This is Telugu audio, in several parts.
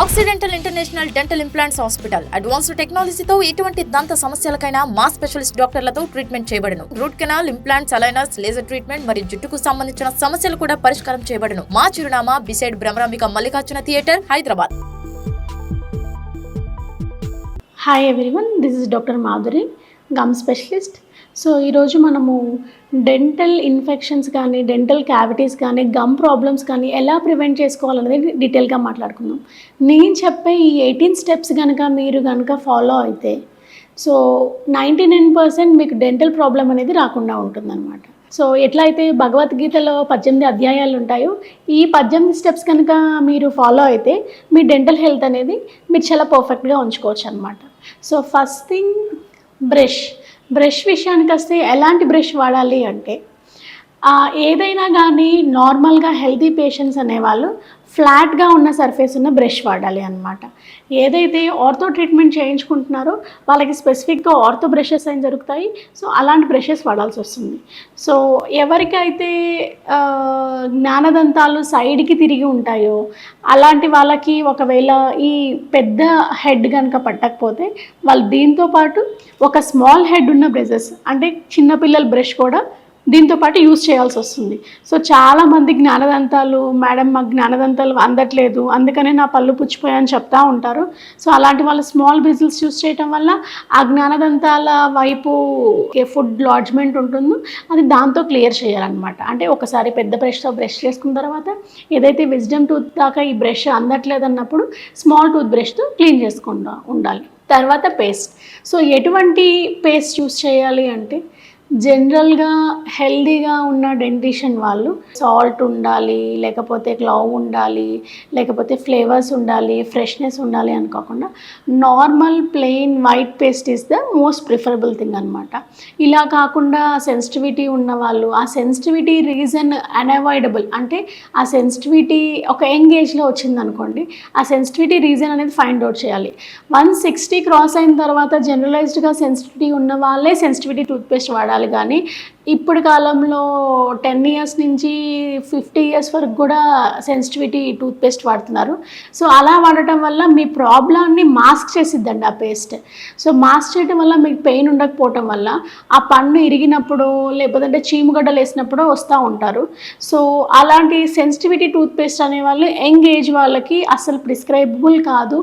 Accidental international dental implants hospital advanced టెక్నాలజీతో ఎటువంటి దంత సమస్యలకైనా మా స్పెషలిస్ట్ డాక్టర్లతో ట్రీట్మెంట్ చేయబడును. Root canal, implants, aligners, laser treatment మరియు జుట్టుకు సంబంధించిన సమస్యలు కూడా పరిష్కారం చేయబడును. మా చిరునామా beside Bhramarambika Mallikarjuna theatre, Hyderabad. Hi everyone, this is doctor Madhuri, gum specialist. So ఈరోజు మనము డెంటల్ ఇన్ఫెక్షన్స్ కానీ, డెంటల్ క్యావిటీస్ కానీ, గమ్ ప్రాబ్లమ్స్ కానీ ఎలా ప్రివెంట్ చేసుకోవాలనేది డీటెయిల్గా మాట్లాడుకుందాం. నేను చెప్పే ఈ 18 స్టెప్స్ మీరు కనుక ఫాలో అయితే సో 99% మీకు డెంటల్ ప్రాబ్లం అనేది రాకుండా ఉంటుందన్నమాట. సో ఎట్లయితే భగవద్గీతలో 18 అధ్యాయాలు ఉంటాయో, ఈ 18 స్టెప్స్ కనుక మీరు ఫాలో అయితే మీ డెంటల్ హెల్త్ అనేది మీరు చాలా పర్ఫెక్ట్గా ఉంచుకోవచ్చు అనమాట. సో ఫస్ట్ థింగ్, బ్రష్ విషయానికి వస్తే ఎలాంటి బ్రష్ వాడాలి అంటే, ఏదైనా కానీ నార్మల్గా హెల్తీ పేషెంట్స్ అనేవాళ్ళు ఫ్లాట్గా ఉన్న సర్ఫేస్ ఉన్న బ్రష్ వాడాలి అనమాట. ఏదైతే ఆర్థో ట్రీట్మెంట్ చేయించుకుంటున్నారో వాళ్ళకి స్పెసిఫిక్గా ఆర్థో బ్రషెస్ అయిన దొరుకుతాయి. సో అలాంటి బ్రషెస్ వాడాల్సి వస్తుంది. సో ఎవరికైతే జ్ఞానదంతాలు సైడ్కి తిరిగి ఉంటాయో అలాంటి వాళ్ళకి ఒకవేళ ఈ పెద్ద హెడ్ కనుక పట్టకపోతే వాళ్ళు దీంతో పాటు ఒక స్మాల్ హెడ్ ఉన్న బ్రషెస్, అంటే చిన్నపిల్లల బ్రష్ కూడా దీంతో పాటు యూజ్ చేయాల్సి వస్తుంది. సో చాలామంది జ్ఞానదంతాలు, మేడం మాకు జ్ఞానదంతాలు అందట్లేదు, అందుకనే నా పళ్ళు పుచ్చిపోయాయని చెప్తా ఉంటారు. సో అలాంటి వాళ్ళు స్మాల్ బ్రిజిల్స్ యూజ్ చేయటం వల్ల ఆ జ్ఞానదంతాల వైపు ఫుడ్ లాడ్జ్మెంట్ ఉంటుందో అది దాంతో క్లియర్ చేయాలన్నమాట. అంటే ఒకసారి పెద్ద బ్రష్తో బ్రష్ చేసుకున్న తర్వాత ఏదైతే విజ్డమ్ టూత్ దాకా ఈ బ్రష్ అందట్లేదు అన్నప్పుడు స్మాల్ టూత్ బ్రష్తో క్లీన్ చేసుకుంటూ ఉండాలి. తర్వాత పేస్ట్. సో ఎటువంటి పేస్ట్ యూజ్ చేయాలి అంటే, జనరల్గా హెల్దీగా ఉన్న డెంటిషన్ వాళ్ళు సాల్ట్ ఉండాలి, లేకపోతే క్లవ్ ఉండాలి, లేకపోతే ఫ్లేవర్స్ ఉండాలి, ఫ్రెష్నెస్ ఉండాలి అనుకోకుండా normal plain white paste is the most preferable thing అనమాట. ఇలా కాకుండా సెన్సిటివిటీ ఉన్న వాళ్ళు, ఆ సెన్సిటివిటీ రీజన్ అన్అవాయిడబుల్, అంటే ఆ సెన్సిటివిటీ ఒక యంగ్ ఏజ్లో వచ్చింది అనుకోండి, ఆ సెన్సిటివిటీ రీజన్ అనేది ఫైండ్ అవుట్ చేయాలి. 160 క్రాస్ అయిన తర్వాత జనరలైజ్డ్గా సెన్సిటివిటీ ఉన్న వాళ్ళే సెన్సిటివిటీ టూత్పేస్ట్ వాడాలి. కానీ ఇప్పుడు కాలంలో 10 ఇయర్స్ నుంచి 50 ఇయర్స్ వరకు కూడా సెన్సిటివిటీ టూత్పేస్ట్ వాడుతున్నారు. సో అలా వాడటం వల్ల మీ ప్రాబ్లమ్ని మాస్క్ చేసిద్దండి ఆ పేస్ట్. సో మాస్క్ చేయడం వల్ల మీకు పెయిన్ ఉండకపోవటం వల్ల ఆ పన్ను ఇరిగినప్పుడు, లేకపోతే చీముగడ్డలు వేసినప్పుడు వస్తూ ఉంటారు. సో అలాంటి సెన్సిటివిటీ టూత్పేస్ట్ అనేవాళ్ళు యంగ్ ఏజ్ వాళ్ళకి అసలు ప్రిస్క్రైబుల్ కాదు,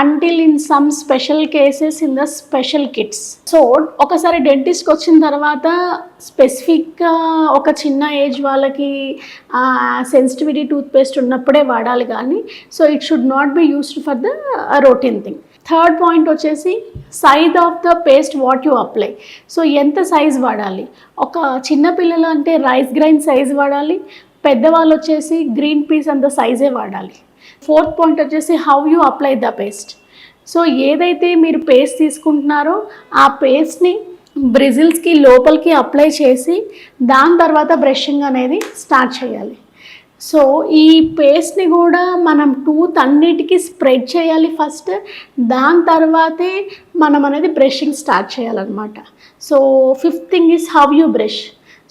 until in some special cases in the special kits. So ఒకసారి డెంటిస్ట్కి వచ్చిన తర్వాత స్పెసిఫిక్గా ఒక చిన్న ఏజ్ వాళ్ళకి సెన్సిటివిటీ టూత్పేస్ట్ ఉన్నప్పుడే వాడాలి కానీ, so it should not be used for the routine thing. Third point వచ్చేసి size of the paste what you apply. So ఎంత సైజ్ వాడాలి? ఒక చిన్నపిల్లలు అంటే రైస్ గ్రైన్ సైజ్ వాడాలి, పెద్దవాళ్ళు వచ్చేసి గ్రీన్ పీస్ అంత సైజే వాడాలి. ఫోర్త్ పాయింట్ వచ్చేసి how you apply the paste. So ఏదైతే మీరు పేస్ట్ తీసుకుంటున్నారో ఆ పేస్ట్ని బ్రిజిల్స్కి లోపలికి అప్లై చేసి దాని తర్వాత బ్రషింగ్ అనేది స్టార్ట్ చేయాలి. సో ఈ పేస్ట్ని కూడా మనం టూత్ అన్నిటికీ స్ప్రెడ్ చేయాలి ఫస్ట్, దాని తర్వాతే మనం అనేది బ్రషింగ్ స్టార్ట్ చేయాలన్నమాట. So fifth thing is how you brush.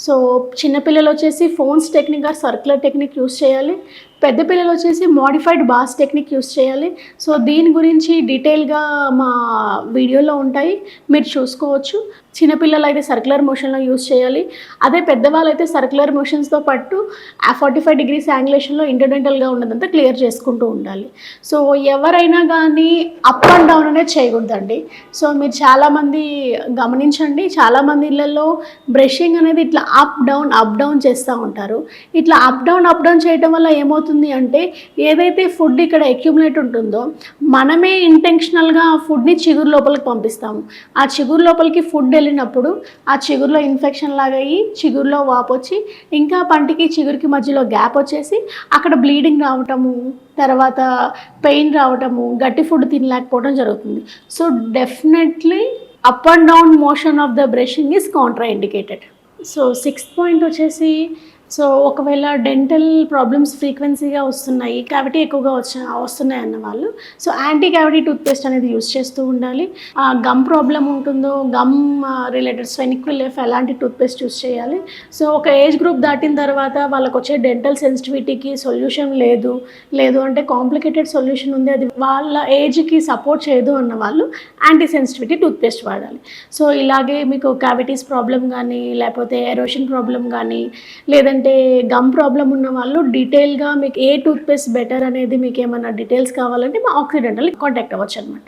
So చిన్నపిల్లలు వచ్చేసి Fones technique or circular technique use చేయాలి, పెద్ద పిల్లలు వచ్చేసి మోడిఫైడ్ బాస్ టెక్నిక్ యూస్ చేయాలి. సో దీని గురించి డీటెయిల్గా మా వీడియోలో ఉంటాయి, మీరు చూసుకోవచ్చు. చిన్నపిల్లలు అయితే సర్క్యులర్ మోషన్లో యూస్ చేయాలి, అదే పెద్దవాళ్ళు అయితే సర్క్యులర్ మోషన్స్తో పాటు 45 degrees యాంగులేషన్లో ఇంటర్డెంటల్గా ఉన్నదంతా క్లియర్ చేసుకుంటూ ఉండాలి. సో ఎవరైనా కానీ అప్ అండ్ డౌన్ అనేది చేయకూడదండి. సో మీరు చాలామంది గమనించండి, చాలామంది ఇళ్ళల్లో బ్రషింగ్ అనేది ఇట్లా అప్ డౌన్ చేస్తూ ఉంటారు. ఇట్లా అప్ డౌన్ చేయడం వల్ల ఏమవుతుంది అంటే, ఏదైతే ఫుడ్ ఇక్కడ అక్యుములేట్ ఉంటుందో మనమే ఇంటెన్షనల్గా ఆ ఫుడ్ని చిగురు లోపలికి పంపిస్తాము. ఆ చిగురు లోపలికి ఫుడ్ వెళ్ళినప్పుడు ఆ చిగురులో ఇన్ఫెక్షన్ లాగా అయ్యి చిగురులో వాపు వచ్చి ఇంకా పంటికి చిగురికి మధ్యలో గ్యాప్ వచ్చేసి అక్కడ బ్లీడింగ్ రావటము, తర్వాత పెయిన్ రావటము, గట్టి ఫుడ్ తినలేకపోవడం జరుగుతుంది. So definitely up and down motion of the brushing is Contra indicated. So 6th point వచ్చేసి సో ఒకవేళ డెంటల్ ప్రాబ్లమ్స్ ఫ్రీక్వెన్సీగా వస్తున్నాయి, క్యావిటీ ఎక్కువగా వస్తున్నాయి అన్న వాళ్ళు సో యాంటీ క్యావిటీ టూత్పేస్ట్ అనేది యూస్ చేస్తూ ఉండాలి. గమ్ ప్రాబ్లం ఉంటుందో గమ్ రిలేటెడ్ స్వెనిక్విల్ ఎలాంటి టూత్పేస్ట్ యూస్ చేయాలి. సో ఒక ఏజ్ గ్రూప్ దాటిన తర్వాత వాళ్ళకి వచ్చే డెంటల్ సెన్సిటివిటీకి సొల్యూషన్ లేదు అంటే కాంప్లికేటెడ్ సొల్యూషన్ ఉంది, అది వాళ్ళ ఏజ్కి సపోర్ట్ చేయదు అన్న వాళ్ళు యాంటీ సెన్సిటివిటీ టూత్పేస్ట్ వాడాలి. సో ఇలాగే మీకు క్యావిటీస్ ప్రాబ్లం కానీ లేకపోతే ఎరోషన్ ప్రాబ్లం కానీ లేదంటే గమ్ ప్రాబ్లం ఉన్న వాళ్ళు డీటెయిల్గా మీకు ఏ టూత్పేస్ట్ బెటర్ అనేది మీకు ఏమైనా డీటెయిల్స్ కావాలంటే మా ఆక్సిడెంటల్ కాంటాక్ట్ అవ్వచ్చు అనమాట.